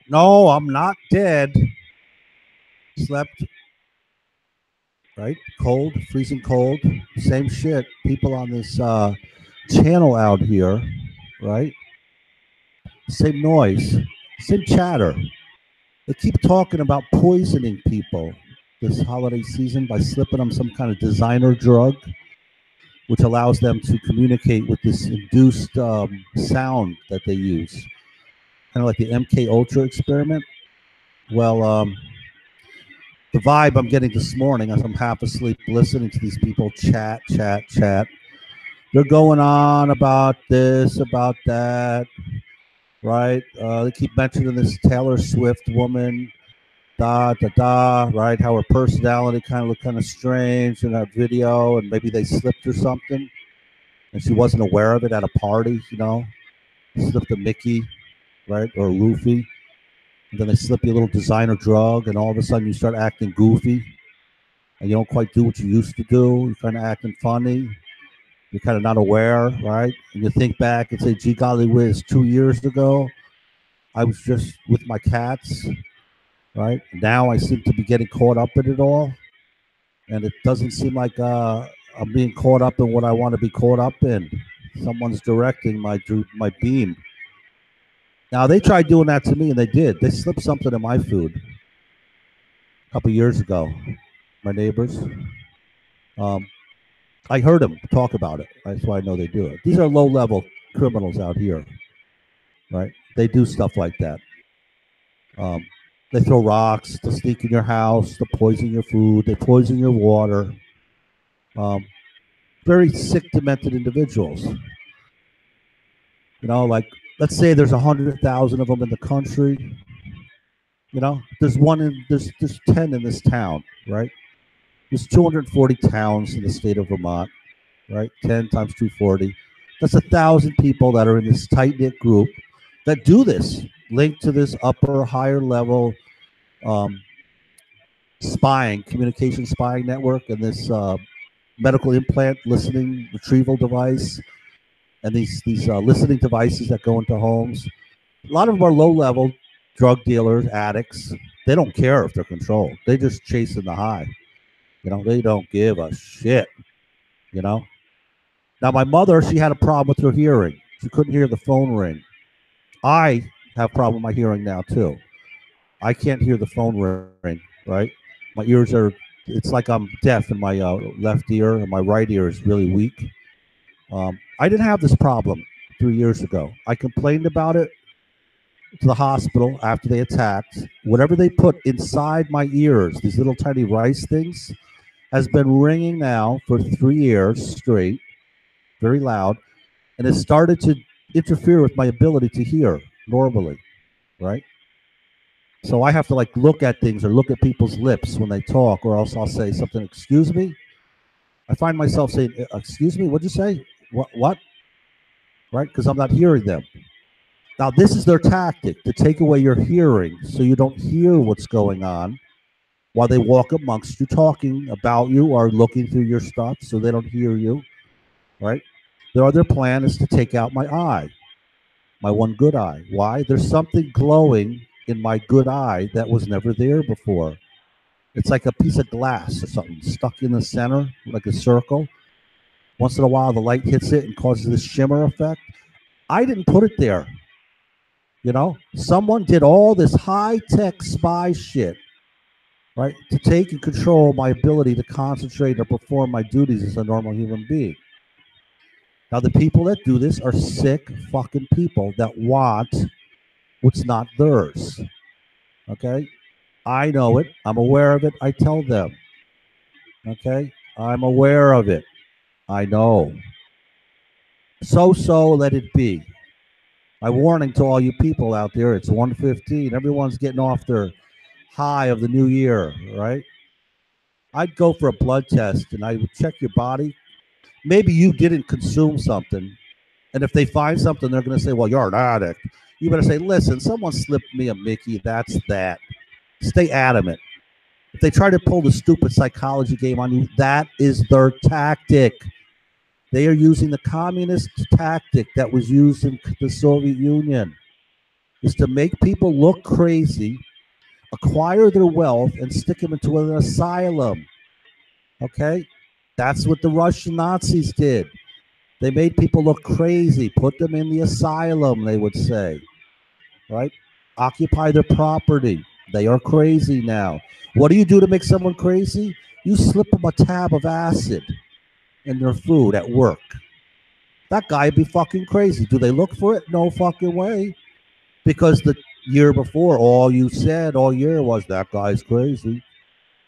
No, I'm not dead. Slept, right? Cold, freezing cold. Same shit. People on this channel out here, right? Same noise, same chatter. They keep talking about poisoning people this holiday season by slipping them some kind of designer drug, which allows them to communicate with this induced sound that they use, kind of like the MK Ultra experiment. Well, the vibe I'm getting this morning as I'm half asleep listening to these people chat. They're going on about this, about that, right? They keep mentioning this Taylor Swift woman, right? How her personality kind of looked kind of strange in that video, and maybe they slipped or something, and she wasn't aware of it at a party, slipped a Mickey, right, or a roofie. And then they slip you a little designer drug, and all of a sudden you start acting goofy, and you don't quite do what you used to do. You're kind of acting funny. You're kind of not aware, right? And you think back and say, gee, golly whiz, 2 years ago, I was just with my cats, right? Now I seem to be getting caught up in it all, and it doesn't seem like I'm being caught up in what I want to be caught up in. Someone's directing my beam. Now, they tried doing that to me, and they did. They slipped something in my food a couple years ago, my neighbors. I heard them talk about it. That's why I know they do it. These are low-level criminals out here, right? They do stuff like that. They throw rocks to sneak in your house, to poison your food, they poison your water. Very sick, demented individuals. Like, let's say there's 100,000 of them in the country. There's 10 in this town, right? There's 240 towns in the state of Vermont, right? 10 times 240. That's 1,000 people that are in this tight-knit group that do this, linked to this upper, higher level communication spying network, and this medical implant listening retrieval device, and these listening devices that go into homes. A lot of them are low-level drug dealers, addicts. They don't care if they're controlled. They're just chasing the high. They don't give a shit. Now, my mother, she had a problem with her hearing. She couldn't hear the phone ring. I have a problem with my hearing now, too. I can't hear the phone ring, right? My ears it's like I'm deaf in my left ear, and my right ear is really weak. I didn't have this problem 3 years ago. I complained about it to the hospital after they attacked. Whatever they put inside my ears, these little tiny rice things, has been ringing now for 3 years straight, very loud, and it started to interfere with my ability to hear normally, right? So I have to look at things or look at people's lips when they talk, or else I'll say something, excuse me. I find myself saying, excuse me, what'd you say? What? Right? Because I'm not hearing them. Now, this is their tactic, to take away your hearing so you don't hear what's going on while they walk amongst you, talking about you or looking through your stuff so they don't hear you, right? Their other plan is to take out my eye, my one good eye. Why? There's something glowing in my good eye that was never there before. It's like a piece of glass or something stuck in the center, like a circle. Once in a while, the light hits it and causes this shimmer effect. I didn't put it there. Someone did all this high-tech spy shit, right, to take and control my ability to concentrate or perform my duties as a normal human being. Now, the people that do this are sick fucking people that want what's not theirs. Okay? I know it. I'm aware of it. I tell them. Okay? I'm aware of it. I know. So let it be. My warning to all you people out there, it's 1:15. Everyone's getting off their high of the new year, right? I'd go for a blood test, and I would check your body. Maybe you didn't consume something. And if they find something, they're going to say, well, you're an addict. You better say, listen, someone slipped me a Mickey. That's that. Stay adamant. If they try to pull the stupid psychology game on you, that is their tactic. They are using the communist tactic that was used in the Soviet Union, is to make people look crazy, acquire their wealth, and stick them into an asylum. Okay? That's what the Russian Nazis did. They made people look crazy, put them in the asylum, they would say. Right? Occupy their property. They are crazy now. What do you do to make someone crazy? You slip them a tab of acid in their food at work. That guy would be fucking crazy. Do they look for it? No fucking way. Because the year before, all you said all year was, that guy's crazy.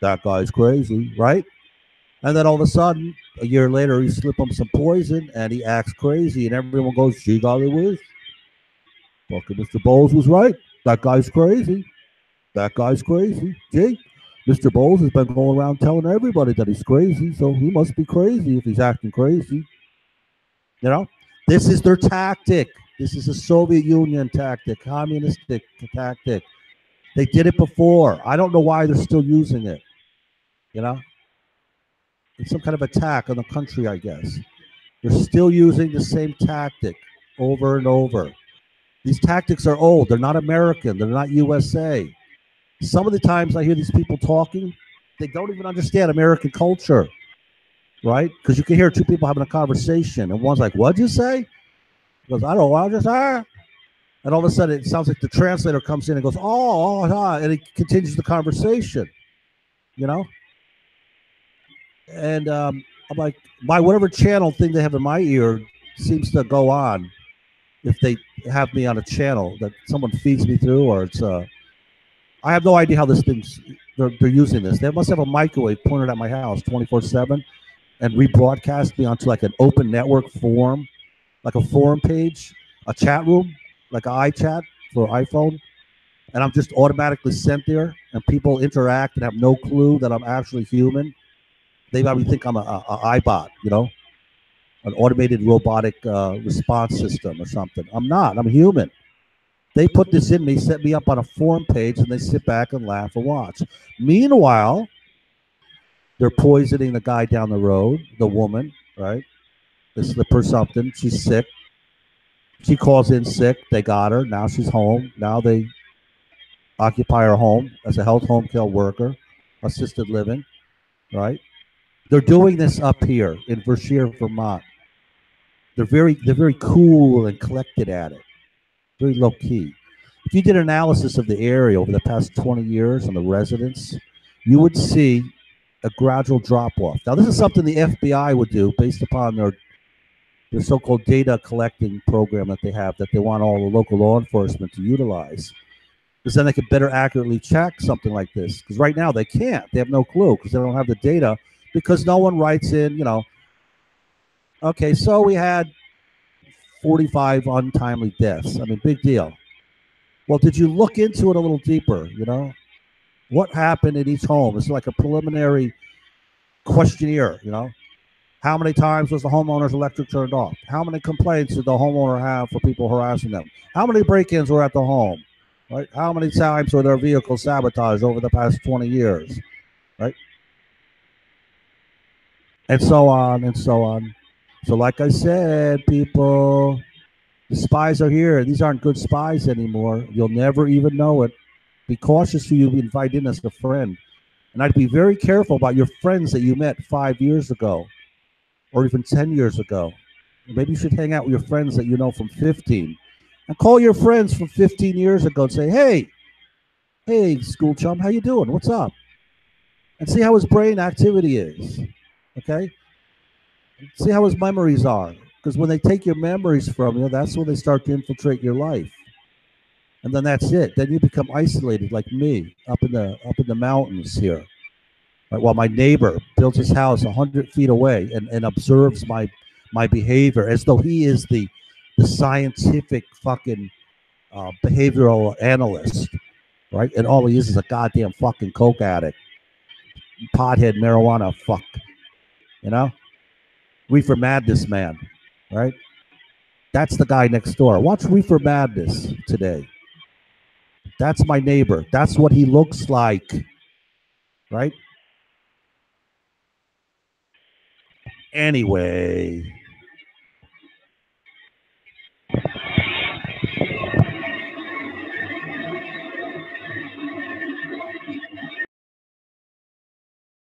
That guy's crazy, right? And then all of a sudden, a year later, you slip him some poison and he acts crazy, and everyone goes, gee golly whiz. Fucking Mr. Bowles was right. That guy's crazy. That guy's crazy. Gee, Mr. Bowles has been going around telling everybody that he's crazy, so he must be crazy if he's acting crazy. You know, this is their tactic. This is a Soviet Union tactic, communistic tactic. They did it before. I don't know why they're still using it. You know, it's some kind of attack on the country, I guess. They're still using the same tactic over and over. These tactics are old. They're not American. They're not USA. Some of the times I hear these people talking, they don't even understand American culture, right? Because you can hear two people having a conversation, and one's like, what'd you say? He goes, I don't know what I just heard. And all of a sudden, it sounds like the translator comes in and goes, oh, and he continues the conversation, you know? And I'm like, my whatever channel thing they have in my ear seems to go on if they have me on a channel that someone feeds me through, or it's I have no idea how this thing's they're using this. They must have a microwave pointed at my house 24/7 and rebroadcast me onto like an open network forum, like a forum page, a chat room, like an iChat for iPhone, and I'm just automatically sent there, and people interact and have no clue that I'm actually human. They probably think I'm a iBot, you know, an automated robotic response system or something. I'm not. I'm human. They put this in me, set me up on a forum page, and they sit back and laugh and watch. Meanwhile, they're poisoning the guy down the road, the woman, right? They slip her something. She's sick. She calls in sick. They got her. Now she's home. Now they occupy her home as a health home care worker, assisted living, right? They're doing this up here in Vershire, Vermont. They're very cool and collected at it. Very low key. If you did an analysis of the area over the past 20 years on the residents, you would see a gradual drop off. Now, this is something the FBI would do based upon their so-called data collecting program that they have, that they want all the local law enforcement to utilize, because then they could better accurately check something like this. Because right now they can't. They have no clue because they don't have the data, because no one writes in, you know, okay, so we had 45 untimely deaths. I mean, big deal. Well, did you look into it a little deeper, you know? What happened in each home? It's like a preliminary questionnaire, you know? How many times was the homeowner's electric turned off? How many complaints did the homeowner have for people harassing them? How many break-ins were at the home? Right? How many times were their vehicles sabotaged over the past 20 years? Right? And so on and so on. So like I said, people, the spies are here. These aren't good spies anymore. You'll never even know it. Be cautious who you invite in as a friend. And I'd be very careful about your friends that you met 5 years ago or even 10 years ago. Maybe you should hang out with your friends that you know from 15. And call your friends from 15 years ago and say, hey, school chum, how you doing? What's up? And see how his brain activity is. Okay? See how his memories are. Because when they take your memories from you, that's when they start to infiltrate your life. And then that's it. Then you become isolated like me up in the mountains here. Right? While my neighbor builds his house 100 feet away and observes my behavior as though he is the scientific fucking behavioral analyst. Right? And all he is a goddamn fucking coke addict. Pothead, marijuana, fuck. You know? Reefer Madness man, right? That's the guy next door. Watch Reefer Madness today. That's my neighbor. That's what he looks like, right? Anyway,